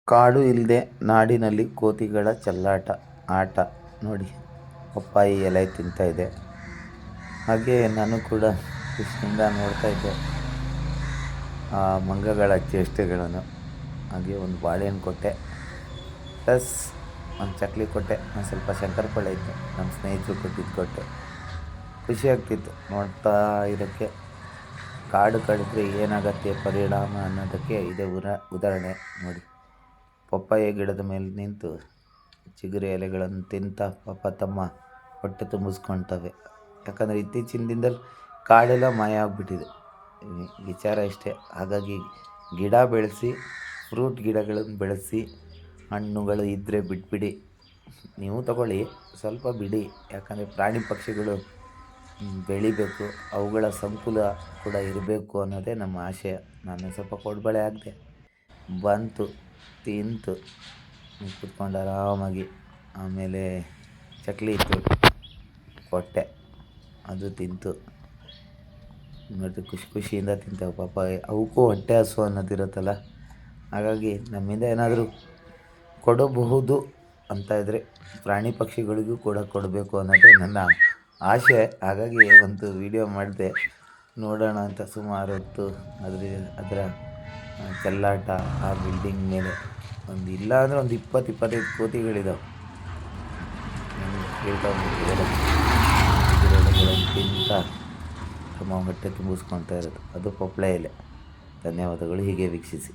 ಕಾಡು ಇಲ್ಲದೆ ನಾಡಿನಲ್ಲಿ ಕೋತಿಗಳ ಚೆಲ್ಲಾಟ ಆಟ ನೋಡಿ. ಪಪ್ಪಾಯಿ ಎಲೆ ತಿಂತಾ ಇದೆ. ಹಾಗೆ ನಾನು ಕೂಡ ಖುಷಿಯಿಂದ ನೋಡ್ತಾ ಇದ್ದೆ ಆ ಮಂಗಗಳ ಚೇಷ್ಟೆಗಳನ್ನು. ಹಾಗೆ ಒಂದು ಬಾಳೆಹಣ್ಣು ಕೊಟ್ಟೆ, ಪ್ಲಸ್ ಒಂದು ಚಕ್ಲಿ ಕೊಟ್ಟೆ, ಒಂದು ಸ್ವಲ್ಪ ಶಂಕರಪೊಳೆ ಇತ್ತು, ನಮ್ಮ ಸ್ನೇಹಿತರು ಕೊಟ್ಟಿದ್ದು ಕೊಟ್ಟೆ. ಖುಷಿ ಆಗ್ತಿತ್ತು ನೋಡ್ತಾ ಇರೋಕ್ಕೆ. ಕಾಡು ಕಡಿದ್ರೆ ಏನಾಗತ್ತೆ ಪರಿಣಾಮ ಅನ್ನೋದಕ್ಕೆ ಇದೇ ಉದಾಹರಣೆ ನೋಡಿ. ಪಪ್ಪಾಯ ಗಿಡದ ಮೇಲೆ ನಿಂತು ಚಿಗುರು ಎಲೆಗಳನ್ನು ತಿಂತ ಪಾಪ ತಮ್ಮ ಹೊಟ್ಟೆ ತುಂಬಿಸ್ಕೊಳ್ತವೆ. ಯಾಕಂದರೆ ಇತ್ತೀಚಿನ ದಿನದಲ್ಲಿ ಕಾಡೆಲ್ಲ ಮಾಯ ಆಗಿಬಿಟ್ಟಿದೆ. ವಿಚಾರ ಇಷ್ಟೇ. ಹಾಗಾಗಿ ಗಿಡ ಬೆಳೆಸಿ, ಫ್ರೂಟ್ ಗಿಡಗಳನ್ನು ಬೆಳೆಸಿ, ಹಣ್ಣುಗಳು ಇದ್ದರೆ ಬಿಟ್ಬಿಡಿ. ನೀವು ತಗೊಳ್ಳಿ, ಸ್ವಲ್ಪ ಬಿಡಿ. ಯಾಕಂದರೆ ಪ್ರಾಣಿ ಪಕ್ಷಿಗಳು ಬೆಳಿಬೇಕು, ಅವುಗಳ ಸಂಕುಲ ಕೂಡ ಇರಬೇಕು ಅನ್ನೋದೇ ನಮ್ಮ ಆಶಯ. ನಾನು ಸ್ವಲ್ಪ ಕೊಡಬಳೆ ಹಾಕಿದೆ, ಬಂತು, ತಿಂತು, ಕೂತ್ಕೊಂಡು ಆರಾಮಾಗಿ. ಆಮೇಲೆ ಚಕ್ಲಿ ಇತ್ತು, ಕೊಟ್ಟೆ, ಅದು ತಿಂತು. ಮತ್ತು ಖುಷಿಯಿಂದ ತಿಂತವೆ ಪಾಪ. ಅವಕ್ಕೂ ಹೊಟ್ಟೆ ಹಸು ಅನ್ನೋದಿರುತ್ತಲ್ಲ. ಹಾಗಾಗಿ ನಮ್ಮಿಂದ ಏನಾದರೂ ಕೊಡಬಹುದು ಅಂತ ಇದ್ದರೆ ಪ್ರಾಣಿ ಪಕ್ಷಿಗಳಿಗೂ ಕೂಡ ಕೊಡಬೇಕು ಅನ್ನೋದೇ ನನ್ನ ಆಸೆ. ಹಾಗಾಗಿ ಒಂದು ವಿಡಿಯೋ ಮಾಡಿದೆ, ನೋಡೋಣ ಅಂತ. ಸುಮಾರು ಹೊತ್ತು ಅದರ ಚೆಲ್ಲಾಟ. ಆ ಬಿಲ್ಡಿಂಗ್ ಮೇಲೆ ಒಂದು ಇಲ್ಲ ಅಂದರೆ ಒಂದು 20-25 ಕೋತಿಗಳಿದ್ದಾವೆ. ಗಿಡಗಳನ್ನು ತಿಂತ ತಮ್ಮ ಹೊಟ್ಟೆ ತುಂಬಿಸ್ಕೊಳ್ತಾ ಇರೋದು. ಅದು ಪಪ್ಪಳೆ ಎಲೆ. ಧನ್ಯವಾದಗಳು. ಹೀಗೆ ವೀಕ್ಷಿಸಿ.